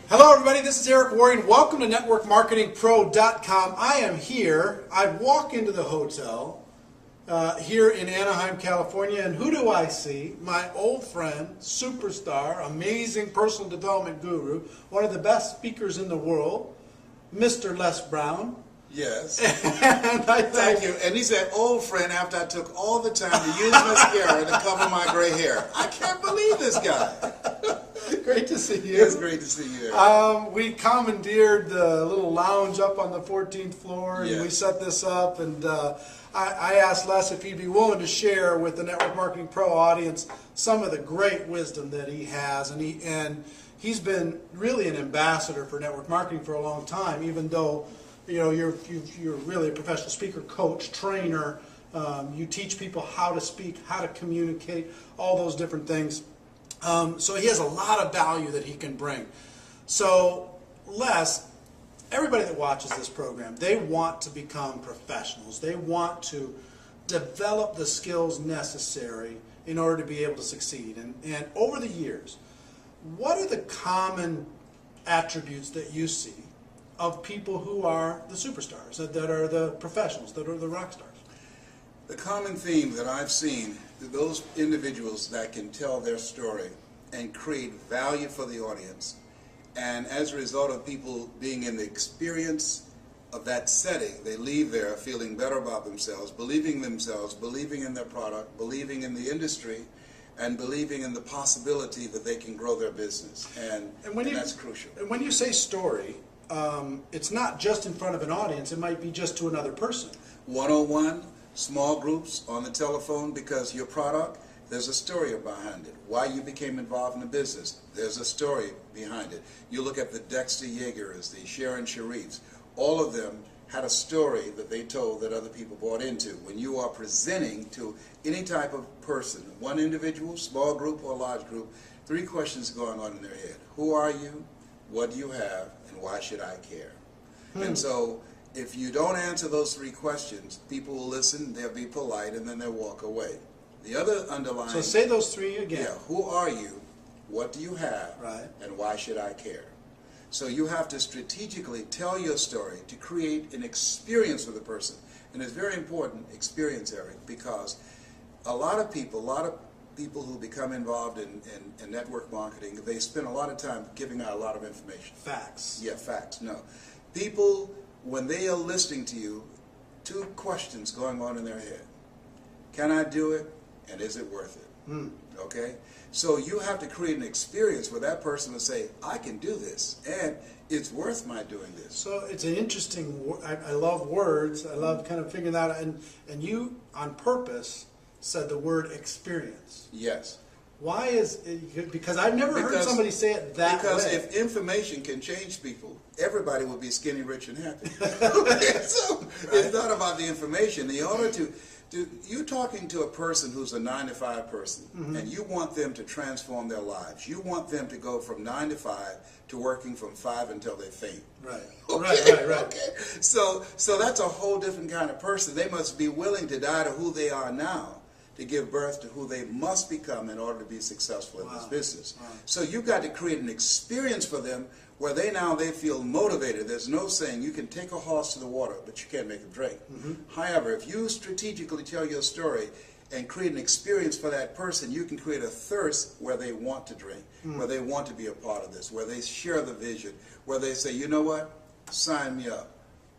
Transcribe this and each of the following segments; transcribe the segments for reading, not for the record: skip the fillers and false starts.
Hello everybody, this is Eric Warren. Welcome to NetworkMarketingPro.com. I am here. I walk into the hotel here in Anaheim, California, and who do I see? My old friend, superstar, amazing personal development guru, one of the best speakers in the world, Mr. Les Brown. Yes. And Thank you. And he's that old friend after I took all the time to use mascara to cover my gray hair. I can't believe this guy. Great to see you. It's great to see you. We commandeered the little lounge up on the 14th floor, and Yes. we set this up. And I asked Les if he'd be willing to share with the Network Marketing Pro audience some of the great wisdom that he has. And he's been really an ambassador for network marketing for a long time, even though you're really a professional speaker, coach, trainer. You teach people how to speak, how to communicate, all those different things. So he has a lot of value that he can bring. So Les, everybody that watches this program, they want to become professionals. They want to develop the skills necessary in order to be able to succeed. And over the years, what are the common attributes that you see of people who are the superstars, that are the professionals, that are the rock stars? The common theme that I've seen, those individuals that can tell their story and create value for the audience, and as a result of people being in the experience of that setting, they leave there feeling better about themselves, believing in their product, believing in the industry, and believing in the possibility that they can grow their business. And that's crucial. And when you say story, it's not just in front of an audience, it might be just to another person. 101, small groups, on the telephone, because your product, there's a story behind it. Why you became involved in the business, there's a story behind it. You look at the Dexter Yeagers, the Sharon Sharifs, all of them had a story that they told that other people bought into. When you are presenting to any type of person, one individual, small group or large group, three questions going on in their head. Who are you? What do you have? And why should I care? And so if you don't answer those three questions, people will listen, they'll be polite, and then they'll walk away. The other underlying... So say those three again. Yeah, who are you? What do you have? Right. And why should I care? So you have to strategically tell your story to create an experience for the person. And it's very important, experience, Eric, because a lot of people who become involved in network marketing, they spend a lot of time giving out a lot of information. Facts. Yeah, facts. No. People, when they are listening to you, two questions going on in their head. Can I do it? And is it worth it? Okay? So you have to create an experience where that person will say, I can do this, and it's worth my doing this. So it's an interesting, I love words, I love kind of figuring that out, and you, on purpose, said the word experience. Yes. Why is it, because I've never heard somebody say it that way. Because if information can change people, everybody will be skinny, rich, and happy. Okay? So it's not about the information. In order to you're talking to a person who's a 9-to-5 person, and you want them to transform their lives. You want them to go from 9 to 5 to working from 5 until they faint. Right. Okay? Right. Okay. So that's a whole different kind of person. They must be willing to die to who they are now to give birth to who they must become in order to be successful in this business. Wow. So you've got to create an experience for them where they feel motivated. There's no saying you can take a horse to the water, but you can't make him drink. However, if you strategically tell your story and create an experience for that person, you can create a thirst where they want to drink, where they want to be a part of this, where they share the vision, where they say, you know what, sign me up.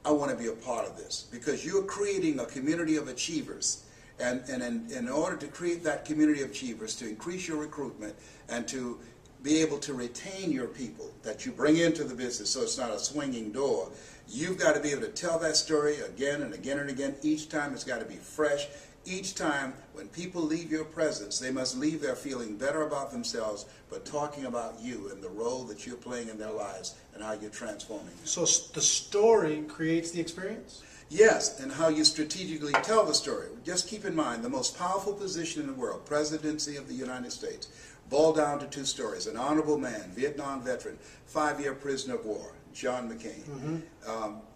I want to be a part of this, because you're creating a community of achievers. And in order to create that community of achievers, to increase your recruitment and to be able to retain your people that you bring into the business so it's not a swinging door, you've got to be able to tell that story again and again and again. Each time it's got to be fresh. Each time when people leave your presence, they must leave there feeling better about themselves, but talking about you and the role that you're playing in their lives and how you're transforming them. So the story creates the experience? Yes, and how you strategically tell the story. Just keep in mind, the most powerful position in the world, presidency of the United States, boiled down to two stories. An honorable man, Vietnam veteran, 5-year prisoner of war, John McCain.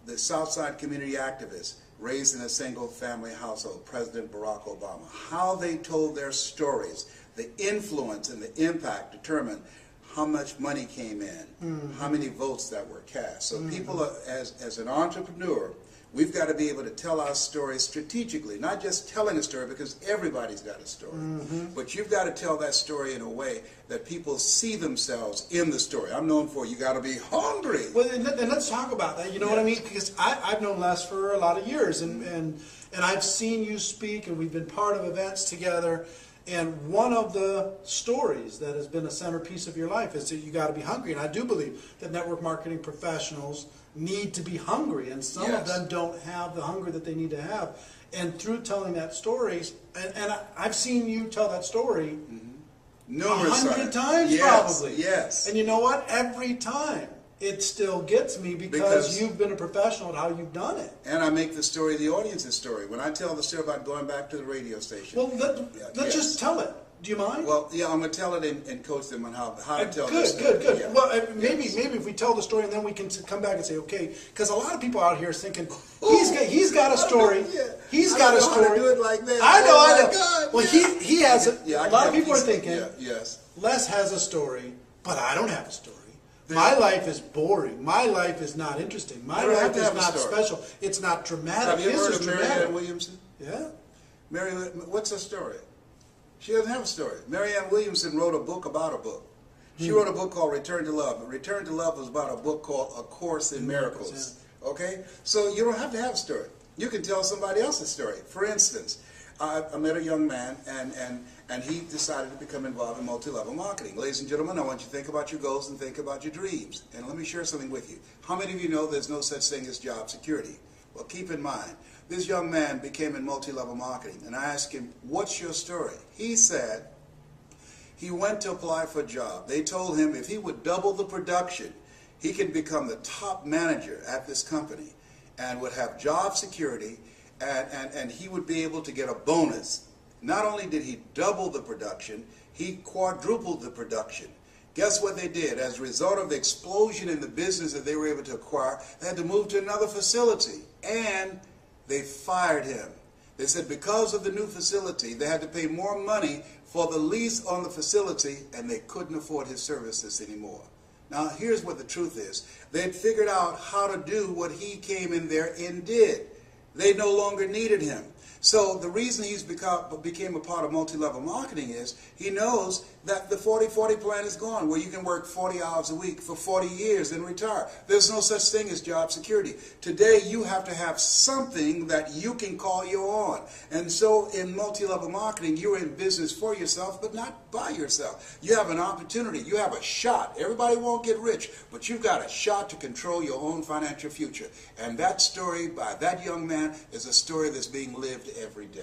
The Southside community activist, raised in a single-family household, President Barack Obama. How they told their stories, the influence and the impact determined how much money came in, how many votes that were cast. So people, as an entrepreneur, we've got to be able to tell our story strategically, not just telling a story, because everybody's got a story. But you've got to tell that story in a way that people see themselves in the story. I'm known for you got to be hungry. Well, and let's talk about that. You know what I mean? Because I've known Les for a lot of years, and I've seen you speak, and we've been part of events together. And one of the stories that has been a centerpiece of your life is that you got to be hungry. And I do believe that network marketing professionals need to be hungry, and some of them don't have the hunger that they need to have. And through telling that story, and I've seen you tell that story numerous 100 times probably. Yes. And you know what? Every time it still gets me because you've been a professional at how you've done it. And I make the story the audience's story. When I tell the story about going back to the radio station. Well, let's just tell it. Do you mind? Well, yeah, I'm going to tell it and coach them on how to tell good, this story. Good. Yeah. Well, maybe if we tell the story and then we can come back and say, okay, because a lot of people out here are thinking, he's got a story. He's got a story. How to do it like that. I know. God, well, he has a lot of people are thinking, yes. Les has a story, but I don't have a story. My life is boring. My life is not interesting. My life is not special. It's not dramatic. Have you ever heard of Mary Ann Williamson? Yeah. What's her story? She doesn't have a story. Mary Ann Williamson wrote a book about a book. She wrote a book called Return to Love. Return to Love was about a book called A Course in Miracles. Okay? So you don't have to have a story. You can tell somebody else's story. For instance, I met a young man, and he decided to become involved in multi-level marketing. Ladies and gentlemen, I want you to think about your goals and think about your dreams. And let me share something with you. How many of you know there's no such thing as job security? Well, keep in mind, this young man became in multi-level marketing, and I asked him, what's your story? He said he went to apply for a job. They told him if he would double the production, he could become the top manager at this company and would have job security, and he would be able to get a bonus. Not only did he double the production, he quadrupled the production. Guess what they did? As a result of the explosion in the business that they were able to acquire, they had to move to another facility, and they fired him. They said because of the new facility, they had to pay more money for the lease on the facility, and they couldn't afford his services anymore. Now, here's what the truth is. They'd figured out how to do what he came in there and did. They no longer needed him. So the reason he's became a part of multi-level marketing is he knows that the 40-40 plan is gone, where you can work 40 hours a week for 40 years and retire. There's no such thing as job security. Today you have to have something that you can call your own. And so in multi-level marketing, you're in business for yourself, but not by yourself. You have an opportunity. You have a shot. Everybody won't get rich, but you've got a shot to control your own financial future. And that story by that young man is a story that's being lived every day.